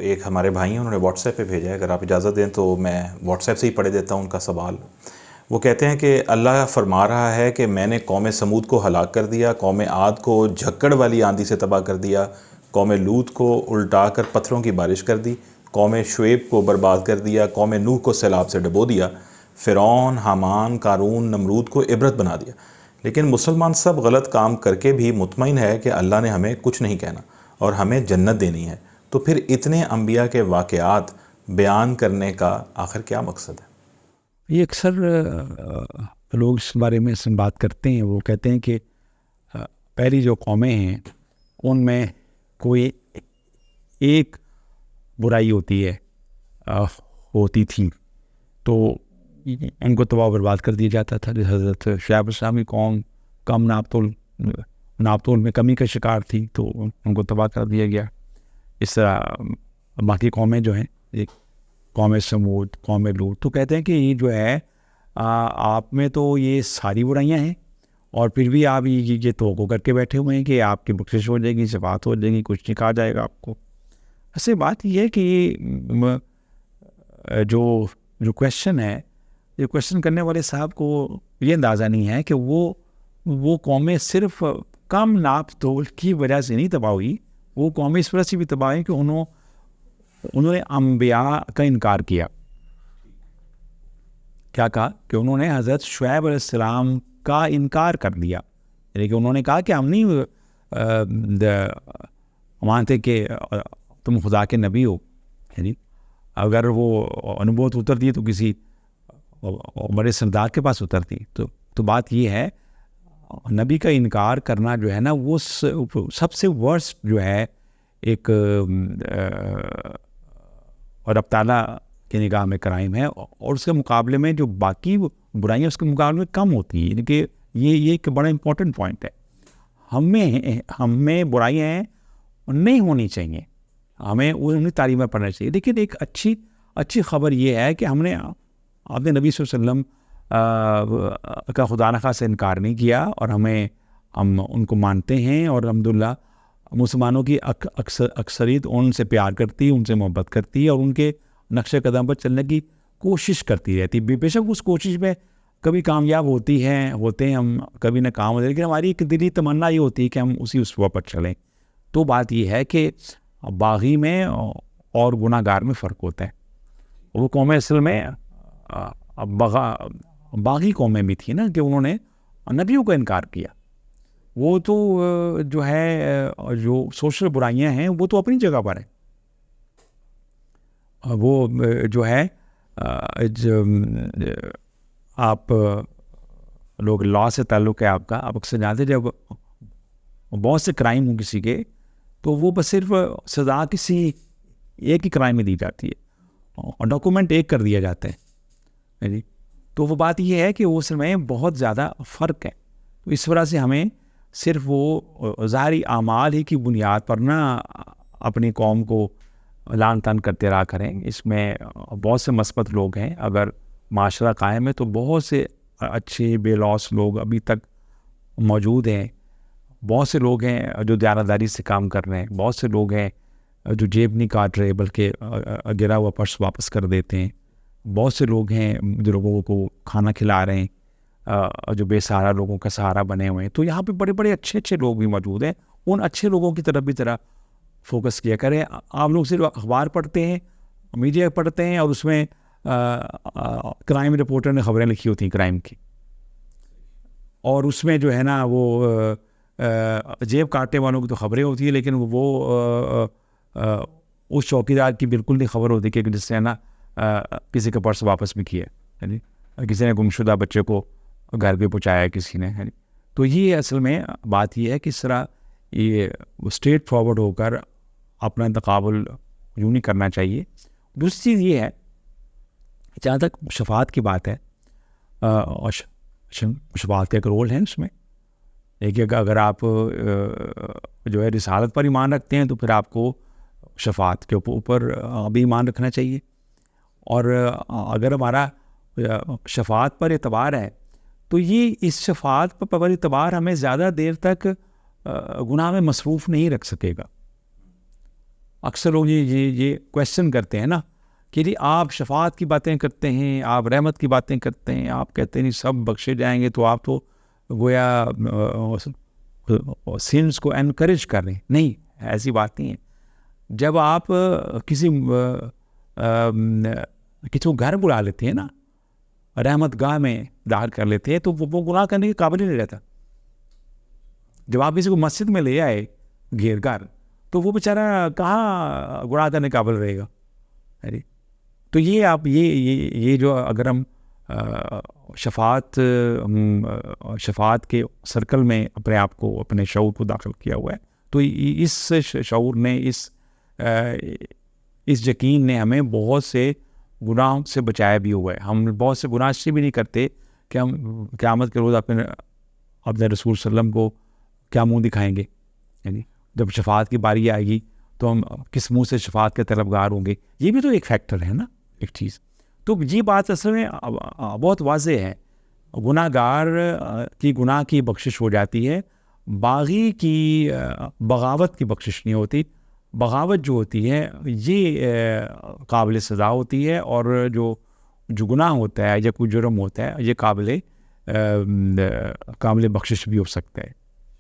ایک ہمارے بھائی ہیں، انہوں نے واٹس ایپ پہ بھیجا ہے، اگر آپ اجازت دیں تو میں واٹس ایپ سے ہی پڑھ دیتا ہوں ان کا سوال۔ وہ کہتے ہیں کہ اللہ فرما رہا ہے کہ میں نے قوم سمود کو ہلاک کر دیا، قوم عاد کو جھکڑ والی آندھی سے تباہ کر دیا، قوم لوط کو الٹا کر پتھروں کی بارش کر دی، قوم شعیب کو برباد کر دیا، قوم نوح کو سیلاب سے ڈبو دیا، فرعون، حامان، قارون، نمرود کو عبرت بنا دیا۔ لیکن مسلمان سب غلط کام کر کے بھی مطمئن ہے کہ اللہ نے ہمیں کچھ نہیں کہنا اور ہمیں جنت دینی ہے، تو پھر اتنے انبیاء کے واقعات بیان کرنے کا آخر کیا مقصد ہے؟ یہ اکثر لوگ اس بارے میں بات کرتے ہیں، وہ کہتے ہیں کہ پہلی جو قومیں ہیں ان میں کوئی ایک برائی ہوتی تھی تو ان کو تباہ و برباد کر دیا جاتا تھا۔ حضرت شعیب السلام کی قوم کم ناپتول میں کمی کا شکار تھی تو ان کو تباہ کر دیا گیا۔ اس طرح باقی قومیں جو ہیں، ایک قوم سمود، قوم لوط، تو کہتے ہیں کہ یہ جو ہے آپ میں تو یہ ساری برائیاں ہیں اور پھر بھی آپ یہ توقع کر کے بیٹھے ہوئے ہیں کہ آپ کی بخشش ہو جائے گی، شفاعت ہو جائے گی، کچھ نہیں کہا جائے گا آپ کو۔ ایسے بات یہ ہے کہ جو کویشچن ہے، یہ کویشچن کرنے والے صاحب کو یہ اندازہ نہیں ہے کہ وہ قومیں صرف کم ناپ تول کی وجہ سے نہیں تباہ ہوئی، وہ قومیں اس وجہ سے بھی تباہ ہیں کہ انہوں نے انبیاء کا انکار کیا۔ کیا کہا؟ کہ انہوں نے حضرت شعیب علیہ السلام کا انکار کر دیا، یعنی کہ انہوں نے کہا کہ ہم نہیں مانتے کہ تم خدا کے نبی ہو، یعنی اگر وہ نبوت اترتی تو کسی بڑے سردار کے پاس اترتی۔ تو بات یہ ہے، نبی کا انکار کرنا جو ہے نا، وہ سب سے ورسٹ جو ہے ایک اور رب تعالیٰ کی نگاہ میں کرائم ہے، اور اس کے مقابلے میں جو باقی برائیاں اس کے مقابلے میں کم ہوتی ہیں، یعنی کہ یہ ایک بڑا امپورٹنٹ پوائنٹ ہے۔ ہم میں برائیاں ہیں نہیں ہونی چاہیے، ہمیں انہیں تعلیمیں پڑھنا چاہیے، لیکن ایک اچھی خبر یہ ہے کہ ہم نے اپنے نبی صلی اللہ علیہ وسلم کا خدا نخواستہ انکار نہیں کیا، اور ہم ان کو مانتے ہیں، اور الحمدللہ مسلمانوں کی اکثریت ان سے پیار کرتی، ان سے محبت کرتی ہے، اور ان کے نقش قدم پر چلنے کی کوشش کرتی رہتی۔ بے شک اس کوشش میں کبھی کامیاب ہوتے ہیں ہم، کبھی ناکام ہوتے ہیں، لیکن ہماری ایک دلی تمنا یہ ہوتی ہے کہ ہم اسی اسوا پر چلیں۔ تو بات یہ ہے کہ باغی میں اور گناہ گار میں فرق ہوتا ہے۔ وہ قوم اصل میں باغی قومیں بھی تھیں نا، کہ انہوں نے نبیوں کا انکار کیا۔ وہ تو جو ہے جو سوشل برائیاں ہیں وہ تو اپنی جگہ پر ہیں، وہ جو ہے آپ لوگ لا سے تعلق ہے آپ کا، آپ اکثر جانتے جب بہت سے کرائم ہوں کسی کے، تو وہ بس صرف سزا کسی ایک ہی کرائم میں دی جاتی ہے اور ڈاکومنٹ ایک کر دیا جاتا ہے۔ تو وہ بات یہ ہے کہ اس میں بہت زیادہ فرق ہے۔ تو اس وجہ سے ہمیں صرف وہ ظاہری اعمال ہی کی بنیاد پر نہ اپنی قوم کو لعن طعن کرتے رہا کریں۔ اس میں بہت سے مثبت لوگ ہیں، اگر معاشرہ قائم ہے تو بہت سے اچھے بے لوث لوگ ابھی تک موجود ہیں، بہت سے لوگ ہیں جو دیانتداری سے کام کر رہے ہیں، بہت سے لوگ ہیں جو جیب نہیں کاٹ رہے بلکہ گرا ہوا پرس واپس کر دیتے ہیں، بہت سے لوگ ہیں جو لوگوں کو کھانا کھلا رہے ہیں، جو بے سہارا لوگوں کا سہارا بنے ہوئے ہیں۔ تو یہاں پہ بڑے بڑے اچھے لوگ بھی موجود ہیں، ان اچھے لوگوں کی طرف بھی ذرا فوکس کیا کریں۔ آپ لوگ صرف اخبار پڑھتے ہیں، میڈیا پڑھتے ہیں، اور اس میں کرائم رپورٹر نے خبریں لکھی ہوتی ہیں کرائم کی، اور اس میں جو ہے نا وہ جیب کاٹنے والوں کی تو خبریں ہوتی ہیں، لیکن وہ اس چوکیدار کی بالکل نہیں خبر ہوتی کہ جس سے نا کسی کا پرس واپس بھی کیا ہے، کسی نے گمشدہ بچے کو گھر پہ پہنچایا کسی نے۔ تو یہ اصل میں بات یہ ہے کہ اس طرح یہ اسٹریٹ فارورڈ ہو کر اپنا تقابل یوں نہیں کرنا چاہیے۔ دوسری چیز یہ ہے، جہاں تک شفاعت کی بات ہے، اور شفاعت کا ایک رول ہے اس میں، دیکھیے اگر آپ جو ہے رسالت پر ایمان رکھتے ہیں تو پھر آپ کو شفاعت کے اوپر بھی ایمان رکھنا چاہیے، اور اگر ہمارا شفاعت پر اعتبار ہے تو یہ اس شفاعت پر اعتبار ہمیں زیادہ دیر تک گناہ میں مصروف نہیں رکھ سکے گا۔ اکثر لوگ یہ کویشچن کرتے ہیں نا کہ جی آپ شفاعت کی باتیں کرتے ہیں، آپ رحمت کی باتیں کرتے ہیں، آپ کہتے ہیں نہیں سب بخشے جائیں گے، تو آپ تو گویا سینس کو انکریج کر رہے ہیں. نہیں، ایسی بات نہیں ہے. جب آپ کسی کو گھر بلا لیتے ہیں نا، رحمت گاہ میں داخل کر لیتے ہیں، تو وہ گناہ کرنے کے قابل ہی نہیں رہتا. جب آپ کسی کو مسجد میں لے آئے گھیر کر، تو وہ بیچارہ کہاں گناہ کرنے کے قابل رہے گا. تو یہ آپ یہ جو اگر ہم شفاعت کے سرکل میں اپنے آپ کو، اپنے شعور کو داخل کیا ہوا ہے، تو اس شعور نے، اس یقین نے ہمیں بہت سے گناہوں سے بچایا بھی ہوا ہے. ہم بہت سے گناہ سے بھی نہیں کرتے کہ ہم قیامت کے روز اپنے رسول صلی اللہ علیہ وسلم کو کیا منہ دکھائیں گے. یعنی جب شفاعت کی باری آئے گی تو ہم کس منہ سے شفاعت کے طلبگار ہوں گے. یہ بھی تو ایک فیکٹر ہے نا، ایک چیز. تو یہ بات اصل میں بہت واضح ہے. گناہ گار کی گناہ کی بخشش ہو جاتی ہے، باغی کی بغاوت کی بخشش نہیں ہوتی. بغاوت جو ہوتی ہے یہ قابل سزا ہوتی ہے، اور جو گناہ ہوتا ہے یا کوئی جرم ہوتا ہے یہ قابل بخشش بھی ہو سکتا ہے.